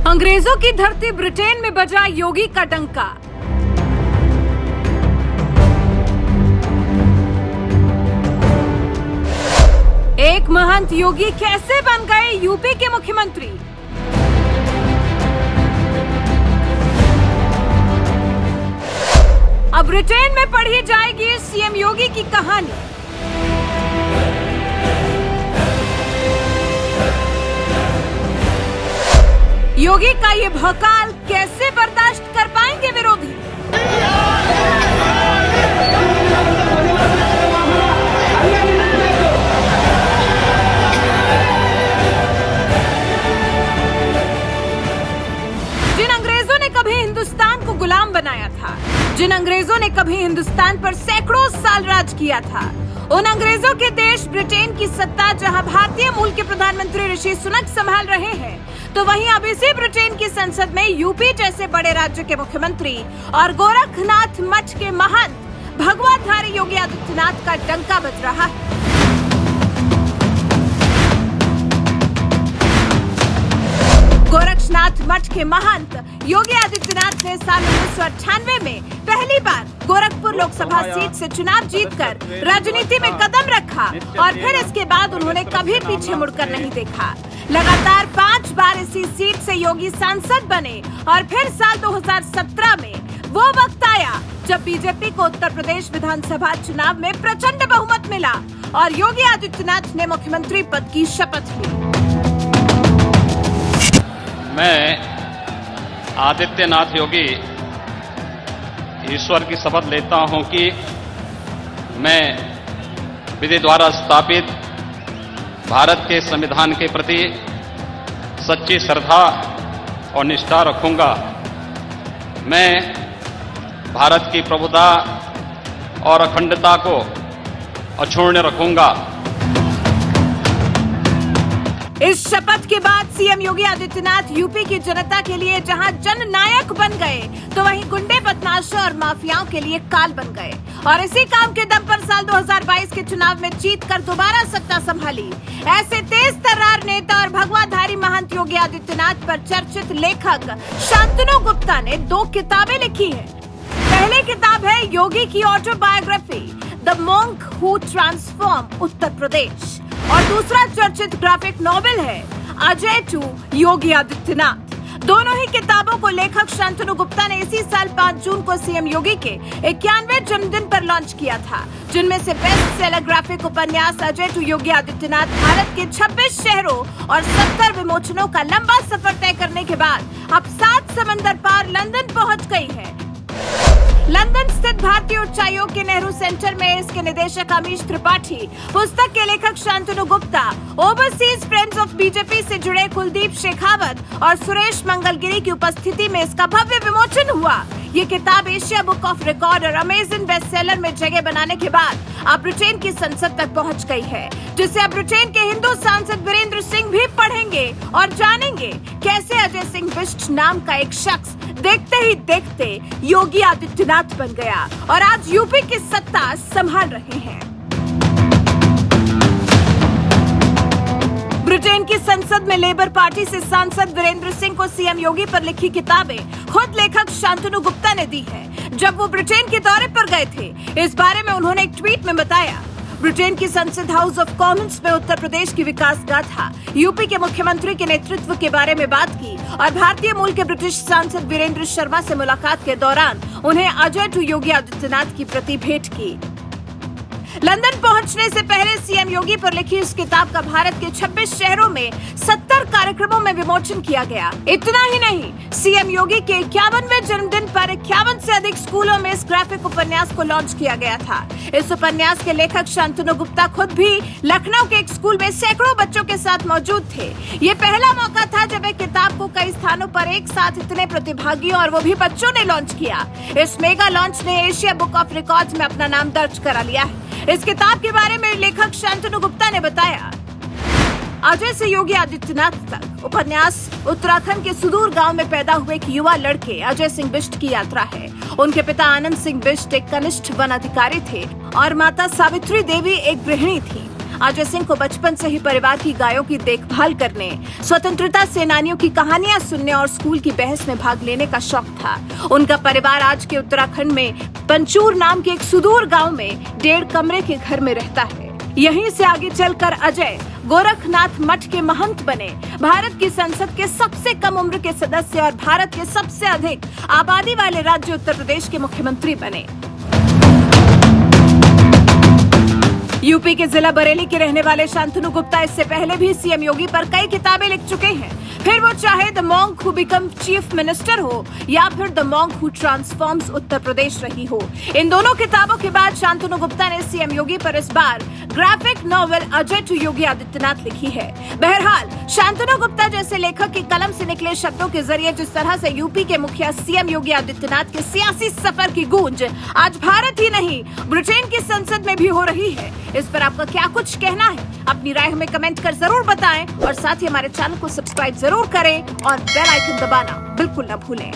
अंग्रेजों की धरती ब्रिटेन में बजा योगी का डंका। एक महंत योगी कैसे बन गए यूपी के मुख्यमंत्री। अब ब्रिटेन में पढ़ी जाएगी सीएम योगी की कहानी। योगी का ये भौकाल कैसे बर्दाश्त कर पाएंगे विरोधी। जिन अंग्रेजों ने कभी हिंदुस्तान को गुलाम बनाया था, जिन अंग्रेजों ने कभी हिंदुस्तान पर सैकड़ों साल राज किया था, उन अंग्रेजों के देश ब्रिटेन की सत्ता जहां भारतीय मूल के प्रधानमंत्री ऋषि सुनक संभाल रहे हैं, तो वहीं अब इसी ब्रिटेन की संसद में यूपी जैसे बड़े राज्य के मुख्यमंत्री और गोरखनाथ मठ के महंत भगवाधारी योगी आदित्यनाथ का डंका बज रहा है। गोरखनाथ मठ के महंत योगी आदित्यनाथ ने साल 1998 में पहली बार गोरखपुर लोकसभा सीट से चुनाव जीतकर राजनीति में कदम रखा और फिर इसके बाद उन्होंने कभी पीछे मुड़कर नहीं देखा। लगातार 5 बार इसी सीट से योगी सांसद बने और फिर साल 2017 में वो वक्त आया जब बीजेपी को उत्तर प्रदेश विधानसभा चुनाव में प्रचंड बहुमत मिला और योगी आदित्यनाथ ने मुख्यमंत्री पद की शपथ ली। मैं आदित्यनाथ योगी ईश्वर की शपथ लेता हूं कि मैं विधि द्वारा स्थापित भारत के संविधान के प्रति सच्ची श्रद्धा और निष्ठा रखूंगा। मैं भारत की प्रभुता और अखंडता को अक्षुण्ण रखूंगा। इस शपथ के बाद सीएम योगी आदित्यनाथ यूपी की जनता के लिए जहां जननायक बन गए, तो वहीं गुंडे बदमाशों और माफियाओं के लिए काल बन गए और इसी काम के दम पर साल 2022 के चुनाव में जीतकर दोबारा सत्ता संभाली। ऐसे तेज तर्रार नेता और भगवाधारी महंत योगी आदित्यनाथ पर चर्चित लेखक शांतनु गुप्ता ने 2 किताबें लिखी हैं। पहली किताब है योगी की autobiography the monk who transform Uttar Pradesh और दूसरा चर्चित ग्राफिक नॉवेल है अजय टू योगी आदित्यनाथ। दोनों ही किताबों को लेखक शांतनु गुप्ता ने इसी साल 5 जून को सीएम योगी के 91वें जन्मदिन पर लॉन्च किया था, जिनमें से बेस्ट सेलर ग्राफिक उपन्यास अजय टू योगी आदित्यनाथ भारत के 26 शहरों और 70 विमोचनों का लंबा सफर तय करने के बाद अब 7 समंदर पार लंदन पहुंच गई है। लंदन स्थित भारतीय उच्चायोग के नेहरू सेंटर में इसके निदेशक अमीश त्रिपाठी, पुस्तक के लेखक Shantanu Gupta, overseas friends of BJP से जुड़े कुलदीप शेखावत और सुरेश मंगलगिरी की उपस्थिति में इसका भव्य विमोचन हुआ। ये किताब एशिया बुक ऑफ रिकॉर्ड और अमेजन बेस्टसेलर में जगह बनाने के बाद अब ब्रिटेन की संसद तक पहुंच गई है, जिसे अब ब्रिटेन के हिंदू सांसद वीरेंद्र सिंह भी पढ़ेंगे और जानेंगे कैसे अजय सिंह बिष्ट नाम का एक शख्स देखते ही देखते योगी आदित्यनाथ बन गया और आज यूपी की सत्ता संभाल रहे हैं। ब्रिटेन की संसद में लेबर पार्टी से सांसद वीरेंद्र सिंह को सीएम योगी पर लिखी किताबें खुद लेखक शांतनु गुप्ता ने दी है। जब वो ब्रिटेन के दौरे पर गए थे, इस बारे में उन्होंने एक ट्वीट में बताया। ब्रिटेन की संसद हाउस ऑफ कॉमन्स में उत्तर प्रदेश की विकास गाथा, यूपी के मुख्यमंत्री के नेतृत्व के बारे में बात की और भारतीय मूल के ब्रिटिश सांसद वीरेंद्र शर्मा से मुलाकात के दौरान उन्हें अजय टू योगी आदित्यनाथ की प्रति भेंट की। लंदन पहुंचने से पहले सीएम योगी पर लिखी इस किताब का भारत के 26 शहरों में 70 कार्यक्रमों में विमोचन किया गया। इतना ही नहीं, सीएम योगी के 51वें जन्मदिन पर 51 से अधिक स्कूलों में इस ग्राफिक उपन्यास को लॉन्च किया गया था। इस उपन्यास के लेखक शांतनु गुप्ता खुद भी लखनऊ के एक स्कूल में सैकड़ों बच्चों के साथ मौजूद थे। ये पहला मौका था जब एक किताब को कई स्थानों पर एक साथ इतने प्रतिभागियों और वो भी बच्चों ने लॉन्च किया। इस मेगा लॉन्च ने एशिया बुक ऑफ रिकॉर्ड्स में अपना नाम दर्ज करा लिया है। इस किताब के बारे में लेखक शांतनु गुप्ता ने बताया, अजय से योगी आदित्यनाथ तक उपन्यास उत्तराखंड के सुदूर गांव में पैदा हुए एक युवा लड़के अजय सिंह बिष्ट की यात्रा है। उनके पिता आनंद सिंह बिष्ट एक कनिष्ठ वन अधिकारी थे और माता सावित्री देवी एक गृहिणी थी। अजय सिंह को बचपन से ही परिवार की गायों की देखभाल करने, स्वतंत्रता सेनानियों की कहानियां सुनने और स्कूल की बहस में भाग लेने का शौक था। उनका परिवार आज के उत्तराखंड में पंचूर नाम के एक सुदूर गांव में 1.5 कमरे के घर में रहता है। यहीं से आगे चलकर अजय गोरखनाथ मठ के महंत बने, भारत की संसद के सबसे कम उम्र के सदस्य और भारत के सबसे अधिक आबादी वाले राज्य उत्तर प्रदेश के मुख्यमंत्री बने। यूपी के जिला बरेली के रहने वाले शांतनु गुप्ता इससे पहले भी सीएम योगी पर कई किताबें लिख चुके हैं, फिर वो चाहे the monk who become chief minister हो या फिर the monk who transforms Uttar Pradesh रही हो। इन दोनों किताबों के बाद शांतनु गुप्ता ने सीएम योगी पर इस बार graphic novel Ajay to Yogi Adityanath लिखी है। बहरहाल शांतनु गुप्ता जैसे लेखक की कलम से निकले शब्दों के जरिए जिस तरह से यूपी के मुखिया सीएम योगी आदित्यनाथ के सियासी सफर की गूंज आज भारत ही नहीं ब्रिटेन की संसद में भी हो रही है, इस पर आपका क्या कुछ कहना है? अपनी राय हमें कमेंट कर जरूर बताएं और साथ ही हमारे चैनल को सब्सक्राइब जरूर करें और बेल आइकन दबाना बिल्कुल न भूलें।